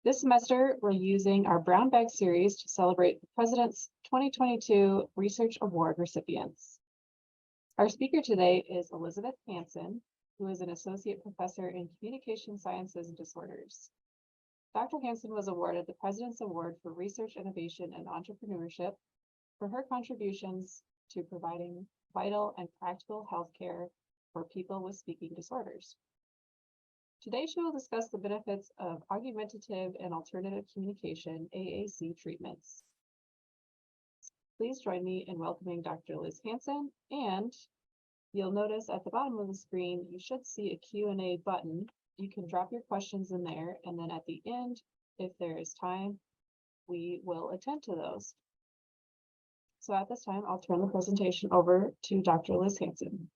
This semester, we're using our Brown Bag series to celebrate the President's 2022 Research Award recipients. Our speaker today is Elizabeth Hanson, who is an associate professor in communication sciences and disorders. Dr. Hanson was awarded the President's Award for Research, Innovation, and Entrepreneurship for her contributions to providing vital and practical healthcare for people with speaking disorders. Today, she will discuss the benefits of augmentative and alternative communication AAC treatments. Please join me in welcoming Dr. Liz Hanson, and you'll notice at the bottom of the screen, you should see a Q&A button. You can drop your questions in there, and then at the end, if there is time, we will attend to those. So at this time, I'll turn the presentation over to Dr. Liz Hanson.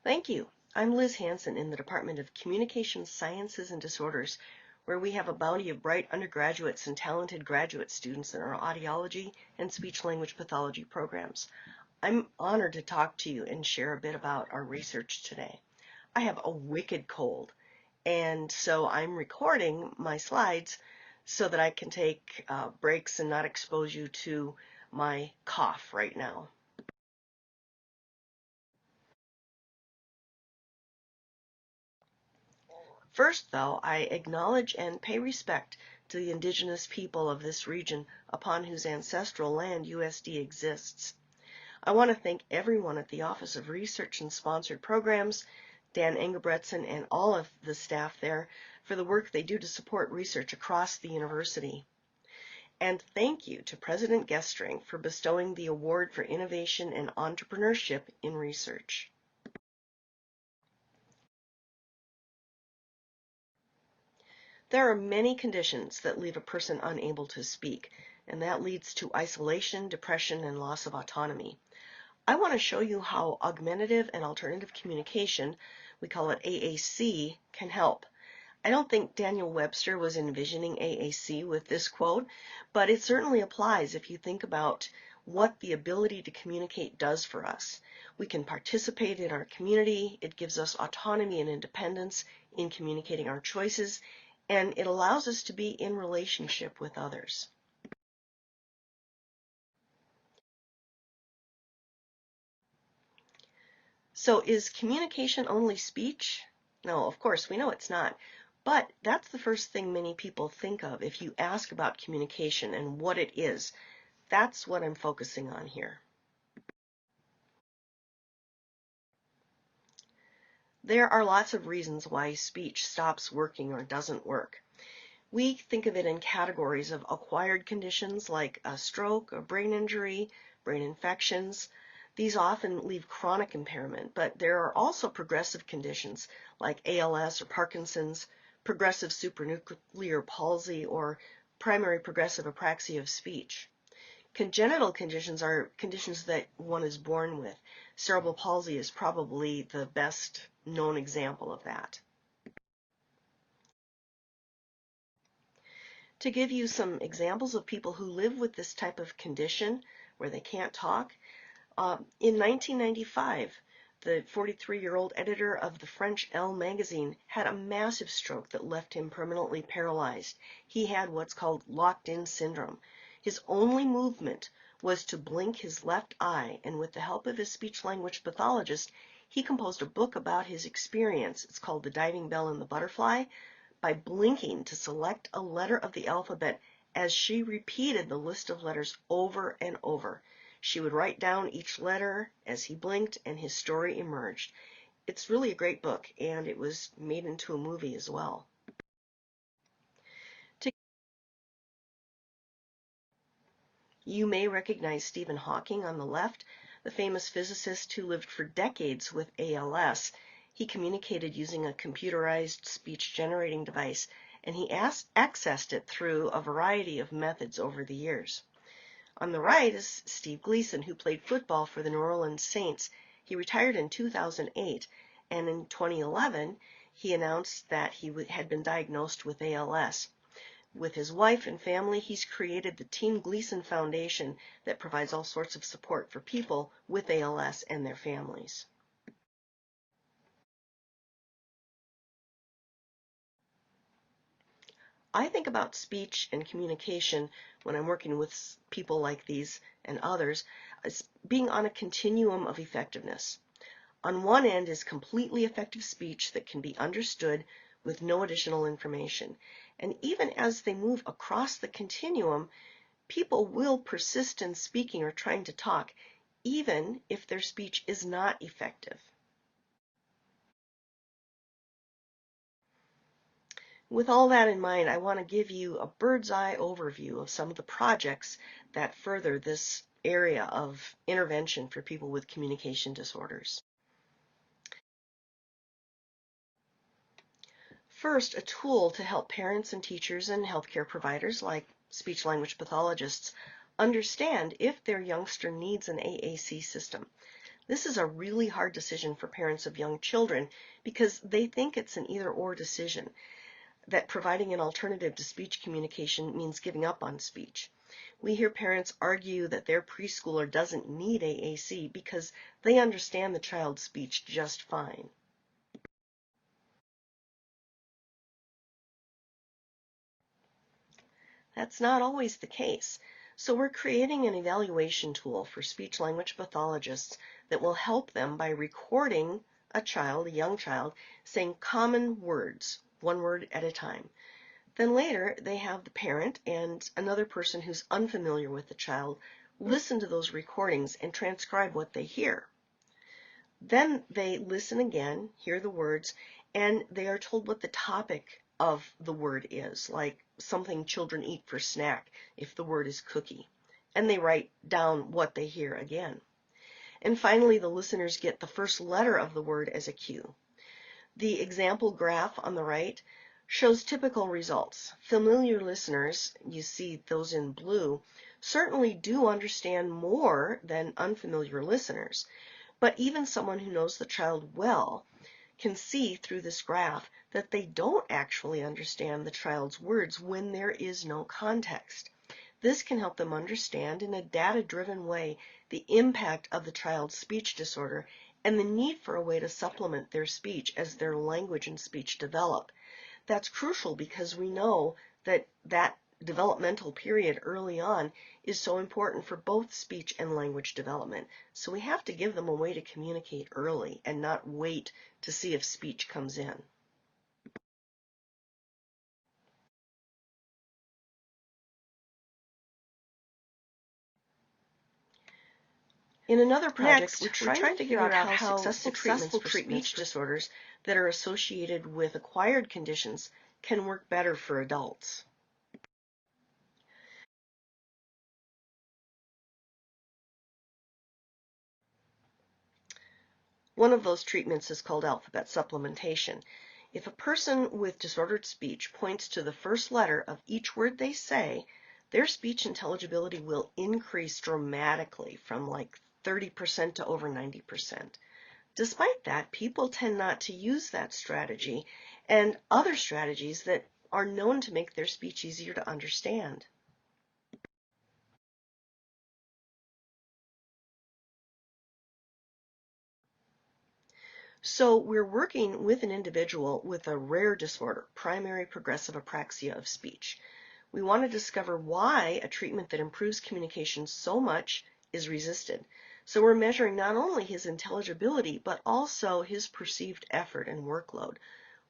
Thank you. I'm Liz Hanson in the Department of Communication Sciences and Disorders, where we have a bounty of bright undergraduates and talented graduate students in our audiology and speech-language pathology programs. I'm honored to talk to you and share a bit about our research today. I have a wicked cold, and so I'm recording my slides so that I can take breaks and not expose you to my cough right now. First, though, I acknowledge and pay respect to the indigenous people of this region upon whose ancestral land USD exists. I want to thank everyone at the Office of Research and Sponsored Programs, Dan Engebretson, and all of the staff there for the work they do to support research across the university. And thank you to President Gestring for bestowing the Award for Innovation and Entrepreneurship in Research. There are many conditions that leave a person unable to speak, and that leads to isolation, depression, and loss of autonomy. I want to show you how augmentative and alternative communication, we call it AAC, can help. I don't think Daniel Webster was envisioning AAC with this quote, but it certainly applies if you think about what the ability to communicate does for us. We can participate in our community, it gives us autonomy and independence in communicating our choices, and it allows us to be in relationship with others. So is communication only speech? No, of course, we know it's not. But that's the first thing many people think of if you ask about communication and what it is. That's what I'm focusing on here. There are lots of reasons why speech stops working or doesn't work. We think of it in categories of acquired conditions like a stroke, a brain injury, brain infections. These often leave chronic impairment, but there are also progressive conditions like ALS or Parkinson's, progressive supranuclear palsy, or primary progressive apraxia of speech. Congenital conditions are conditions that one is born with. Cerebral palsy is probably the best known example of that. To give you some examples of people who live with this type of condition where they can't talk, in 1995, the 43-year-old editor of the French Elle magazine had a massive stroke that left him permanently paralyzed. He had what's called locked-in syndrome. His only movement was to blink his left eye, and with the help of his speech-language pathologist, he composed a book about his experience. It's called The Diving Bell and the Butterfly, by blinking to select a letter of the alphabet as she repeated the list of letters over and over. She would write down each letter as he blinked, and his story emerged. It's really a great book, and it was made into a movie as well. You may recognize Stephen Hawking on the left, the famous physicist who lived for decades with ALS. He communicated using a computerized speech-generating device, and he accessed it through a variety of methods over the years. On the right is Steve Gleason, who played football for the New Orleans Saints. He retired in 2008, and in 2011, he announced that he had been diagnosed with ALS. With his wife and family, he's created the Team Gleason Foundation that provides all sorts of support for people with ALS and their families. I think about speech and communication when I'm working with people like these and others as being on a continuum of effectiveness. On one end is completely effective speech that can be understood with no additional information. And even as they move across the continuum, people will persist in speaking or trying to talk, even if their speech is not effective. With all that in mind, I want to give you a bird's eye overview of some of the projects that further this area of intervention for people with communication disorders. First, a tool to help parents and teachers and healthcare providers like speech-language pathologists understand if their youngster needs an AAC system. This is a really hard decision for parents of young children because they think it's an either-or decision, that providing an alternative to speech communication means giving up on speech. We hear parents argue that their preschooler doesn't need AAC because they understand the child's speech just fine. That's not always the case. So we're creating an evaluation tool for speech-language pathologists that will help them by recording a young child, saying common words, one word at a time. Then later, they have the parent and another person who's unfamiliar with the child listen to those recordings and transcribe what they hear. Then they listen again, hear the words, and they are told what the topic of the word is, like something children eat for snack if the word is cookie. And they write down what they hear again. And finally, the listeners get the first letter of the word as a cue. The example graph on the right shows typical results. Familiar listeners, you see those in blue, certainly do understand more than unfamiliar listeners. But even someone who knows the child well can see through this graph that they don't actually understand the child's words when there is no context. This can help them understand in a data-driven way the impact of the child's speech disorder and the need for a way to supplement their speech as their language and speech develop. That's crucial because we know that developmental period early on is so important for both speech and language development. So we have to give them a way to communicate early and not wait to see if speech comes in. In another project, we're trying to figure out how successful treatments for speech disorders that are associated with acquired conditions can work better for adults. One of those treatments is called alphabet supplementation. If a person with disordered speech points to the first letter of each word they say, their speech intelligibility will increase dramatically from like 30% to over 90%. Despite that, people tend not to use that strategy and other strategies that are known to make their speech easier to understand. So we're working with an individual with a rare disorder, primary progressive apraxia of speech. We want to discover why a treatment that improves communication so much is resisted. So we're measuring not only his intelligibility, but also his perceived effort and workload.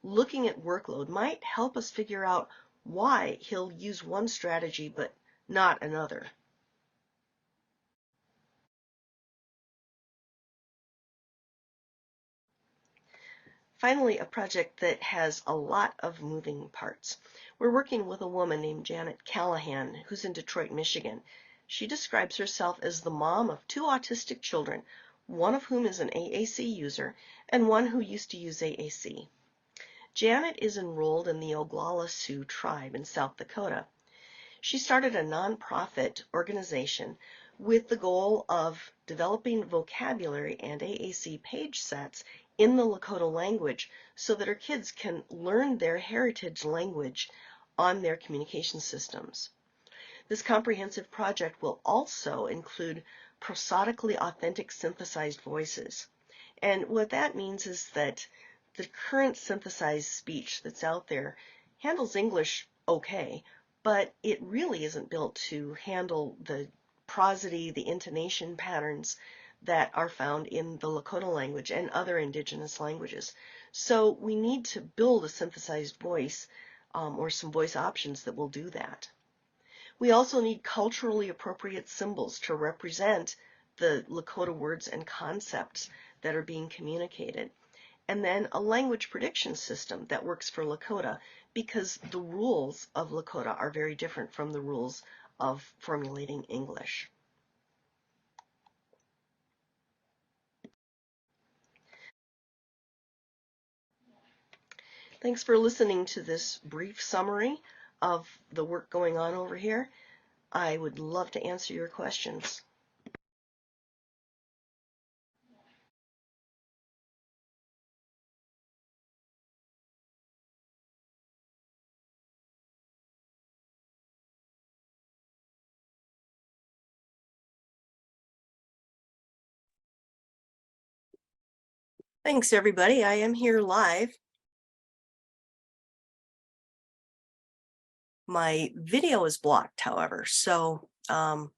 Looking at workload might help us figure out why he'll use one strategy but not another. Finally, a project that has a lot of moving parts. We're working with a woman named Janet Callahan, who's in Detroit, Michigan. She describes herself as the mom of two autistic children, one of whom is an AAC user and one who used to use AAC. Janet is enrolled in the Oglala Sioux tribe in South Dakota. She started a nonprofit organization with the goal of developing vocabulary and AAC page sets in the Lakota language so that her kids can learn their heritage language on their communication systems. This comprehensive project will also include prosodically authentic synthesized voices. And what that means is that the current synthesized speech that's out there handles English okay, but it really isn't built to handle the prosody, the intonation patterns that are found in the Lakota language and other indigenous languages. So we need to build a synthesized voice or some voice options that will do that. We also need culturally appropriate symbols to represent the Lakota words and concepts that are being communicated. And then a language prediction system that works for Lakota, because the rules of Lakota are very different from the rules of formulating English. Thanks for listening to this brief summary of the work going on over here. I would love to answer your questions. Thanks, everybody. I am here live. My video is blocked, however, so can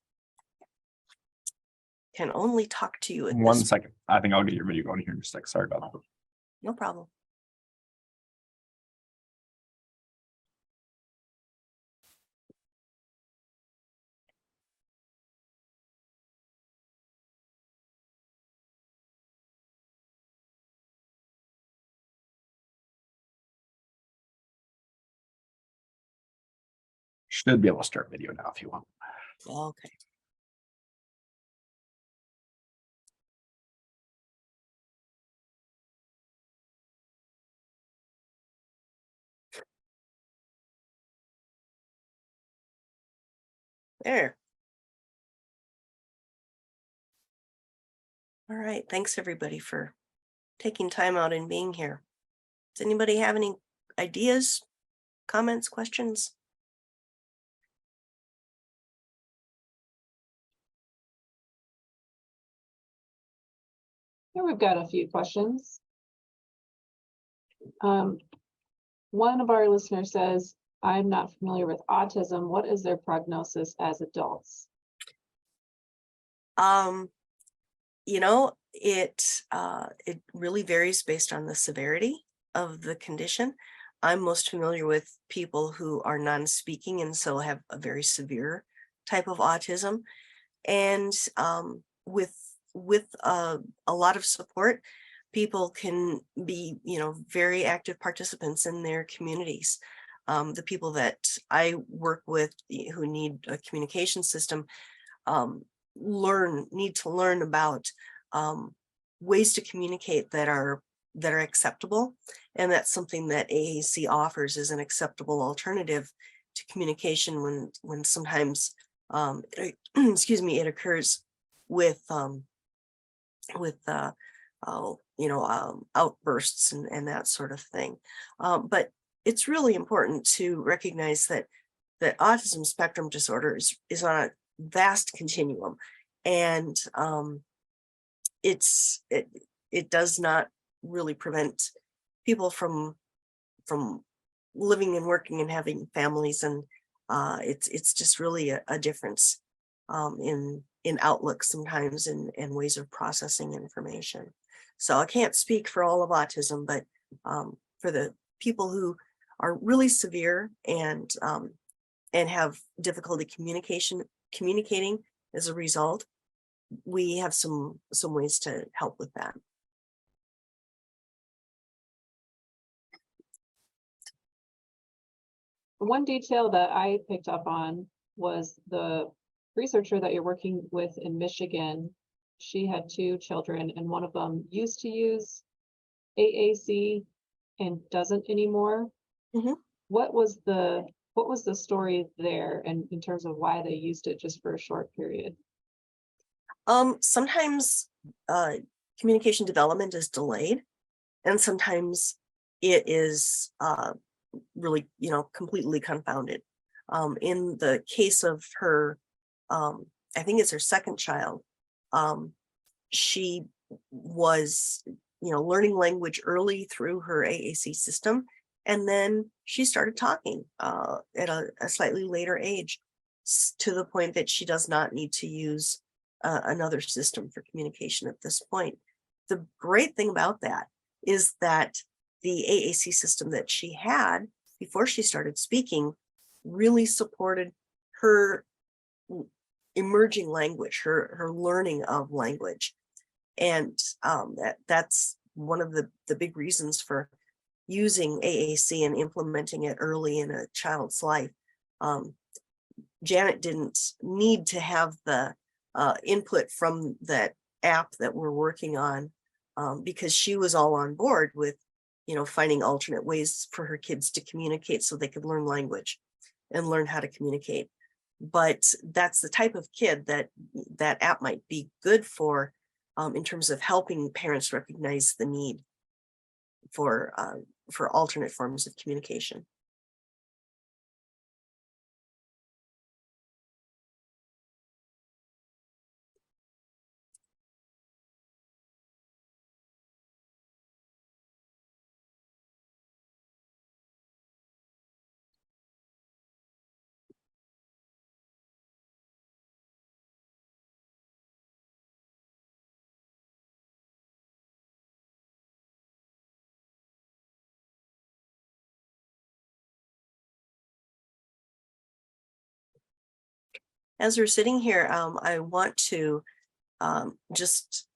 only talk to you at One this. second. I think I'll get your video going here in just a sec. Sorry about that. No problem. Should be able to start video now if you want. Okay. There. All right. Thanks, everybody, for taking time out and being here. Does anybody have any ideas, comments, questions? Here we've got a few questions. One of our listeners says, I'm not familiar with autism. What is their prognosis as adults? You know, it really varies based on the severity of the condition. I'm most familiar with people who are non-speaking and so have a very severe type of autism. And with a lot of support, people can be, very active participants in their communities. The people that I work with who need a communication system need to learn about ways to communicate that are acceptable, and that's something that AAC offers as an acceptable alternative to communication when sometimes excuse me, it occurs with outbursts and that sort of thing. But it's really important to recognize that autism spectrum disorder is on a vast continuum, and it does not really prevent people from living and working and having families, and it's just really a difference in outlook sometimes and ways of processing information. So I can't speak for all of autism, but for the people who are really severe and have difficulty communicating as a result, we have some ways to help with that. One detail that I picked up on was the researcher that you're working with in Michigan. She had 2 children, and one of them used to use AAC and doesn't anymore. Mhm. What was the story there, and in terms of why they used it just for a short period? Sometimes communication development is delayed, and sometimes it is really, completely confounded. In the case of her, I think it's her second child, she was, learning language early through her AAC system, And then she started talking at a slightly later age, to the point that she does not need to use another system for communication at this point. The great thing about that is that the AAC system that she had before she started speaking really supported her emerging language, her learning of language. And that's one of the big reasons for using AAC and implementing it early in a child's life. Janet didn't need to have the input from that app that we're working on because she was all on board with, finding alternate ways for her kids to communicate so they could learn language and learn how to communicate. But that's the type of kid that app might be good for in terms of helping parents recognize the need for alternate forms of communication. As we're sitting here, I want to just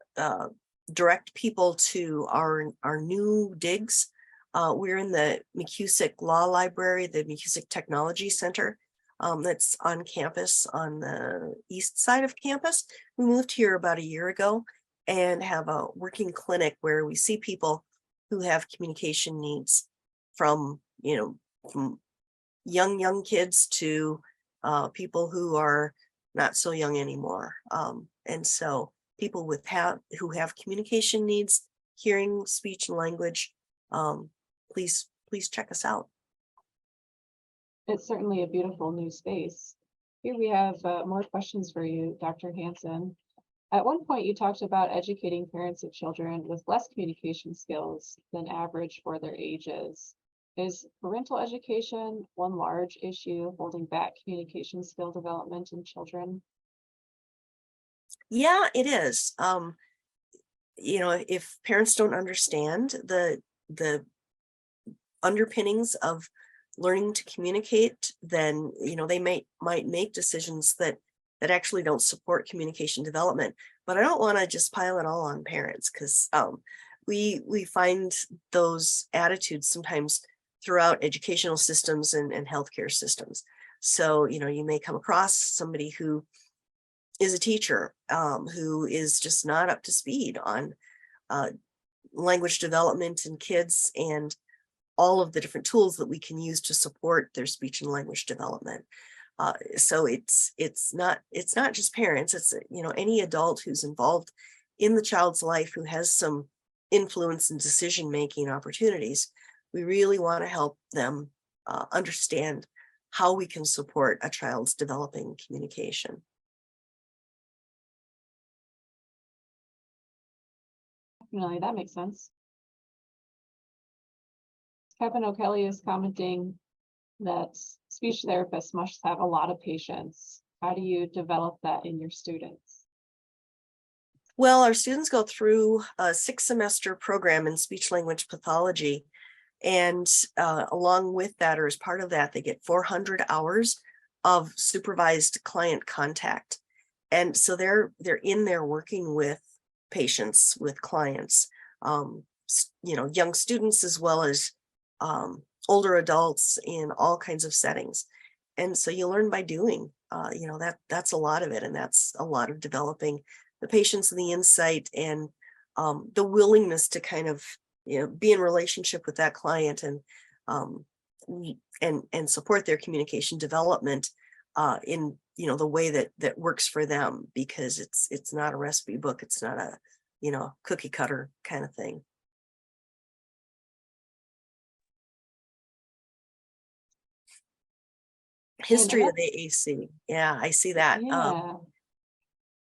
direct people to our new digs. We're in the McCusick Law Library, the McCusick Technology Center that's on campus on the east side of campus. We moved here about a year ago and have a working clinic where we see people who have communication needs from young kids to people who are not so young anymore. And so people who have communication needs, hearing, speech, and language, please check us out. It's certainly a beautiful new space. Here we have more questions for you, Dr. Hansen. At one point, you talked about educating parents of children with less communication skills than average for their ages. Is parental education one large issue holding back communication skill development in children? Yeah, it is. If parents don't understand the underpinnings of learning to communicate, then they might make decisions that actually don't support communication development. But I don't want to just pile it all on parents, because we find those attitudes sometimes throughout educational systems and healthcare systems. So you may come across somebody who is a teacher who is just not up to speed on language development in kids and all of the different tools that we can use to support their speech and language development. So it's not just parents, it's any adult who's involved in the child's life who has some influence and decision-making opportunities. We really want to help them understand how we can support a child's developing communication. Definitely, that makes sense. Kevin O'Kelly is commenting that speech therapists must have a lot of patience. How do you develop that in your students? Well, our students go through a 6-semester program in speech language pathology. And along with that, or as part of that, they get 400 hours of supervised client contact. And so they're in there working with patients, with clients, young students, as well as older adults in all kinds of settings. And so you learn by doing, that's a lot of it. And that's a lot of developing the patience and the insight and the willingness to kind of, be in relationship with that client and support their communication development in, the way that works for them, because it's not a recipe book. It's not a, cookie cutter kind of thing. History of AAC. Yeah, I see that.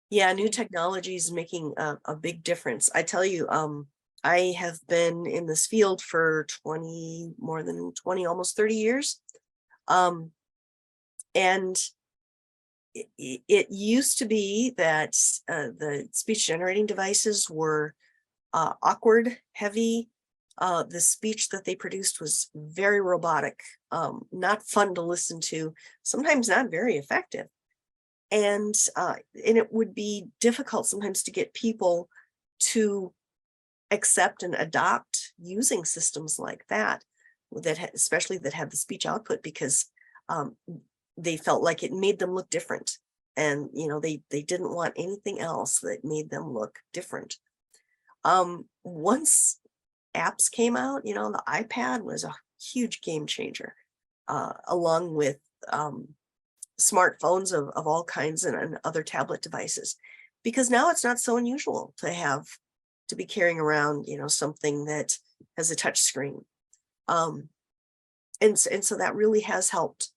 Yeah. New technology is making a big difference. I tell you, I have been in this field for more than 20, almost 30 years. And it used to be that the speech generating devices were awkward, heavy. The speech that they produced was very robotic, not fun to listen to, sometimes not very effective. And it would be difficult sometimes to get people to accept and adopt using systems like that, especially that had the speech output, because they felt like it made them look different. And, they didn't want anything else that made them look different. Once apps came out, the iPad was a huge game changer, along with smartphones of all kinds and other tablet devices, because now it's not so unusual to be carrying around, something that has a touch screen. And so that really has helped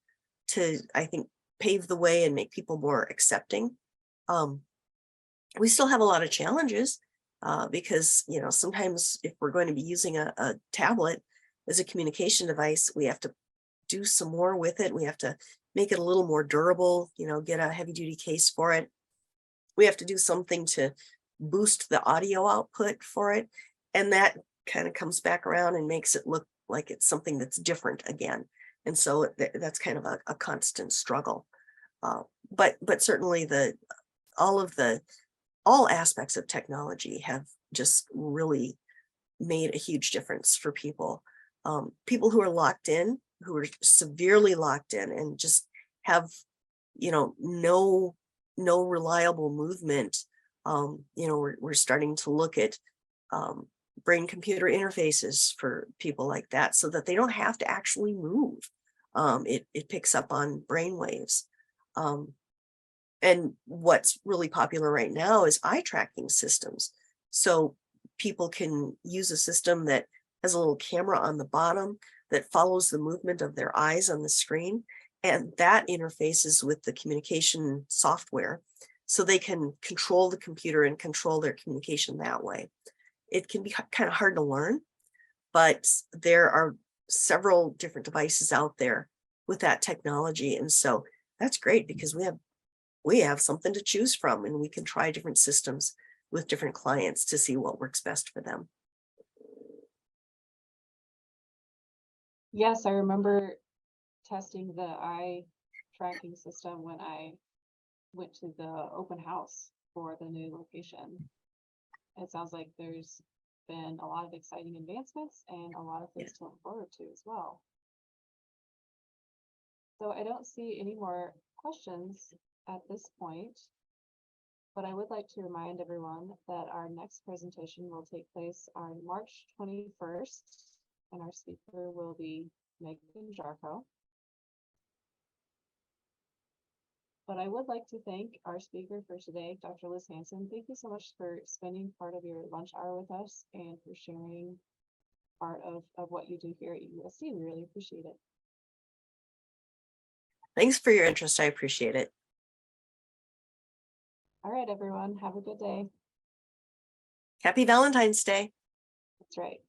to, I think, pave the way and make people more accepting. We still have a lot of challenges because, sometimes if we're going to be using a tablet as a communication device, we have to do some more with it. We have to make it a little more durable, get a heavy duty case for it. We have to do something to boost the audio output for it. And that kind of comes back around and makes it look like it's something that's different again. And so that's kind of a constant struggle. But certainly all aspects of technology have just really made a huge difference for people. People who are locked in, who are severely locked in and just have, no reliable movement. We're starting to look at brain computer interfaces for people like that, so that they don't have to actually move. It picks up on brain waves. And what's really popular right now is eye tracking systems. So people can use a system that has a little camera on the bottom that follows the movement of their eyes on the screen. And that interfaces with the communication software, so they can control the computer and control their communication that way. It can be kind of hard to learn, but there are several different devices out there with that technology. And so that's great, because we have something to choose from, and we can try different systems with different clients to see what works best for them. Yes, I remember testing the eye tracking system when I went to the open house for the new location. It sounds like there's been a lot of exciting advancements and a lot of things to look forward to as well. So I don't see any more questions at this point, but I would like to remind everyone that our next presentation will take place on March 21st, and our speaker will be Megan Jarko. But I would like to thank our speaker for today, Dr. Liz Hansen. Thank you so much for spending part of your lunch hour with us and for sharing part of what you do here at USC. We really appreciate it. Thanks for your interest. I appreciate it. All right, everyone. Have a good day. Happy Valentine's Day. That's right.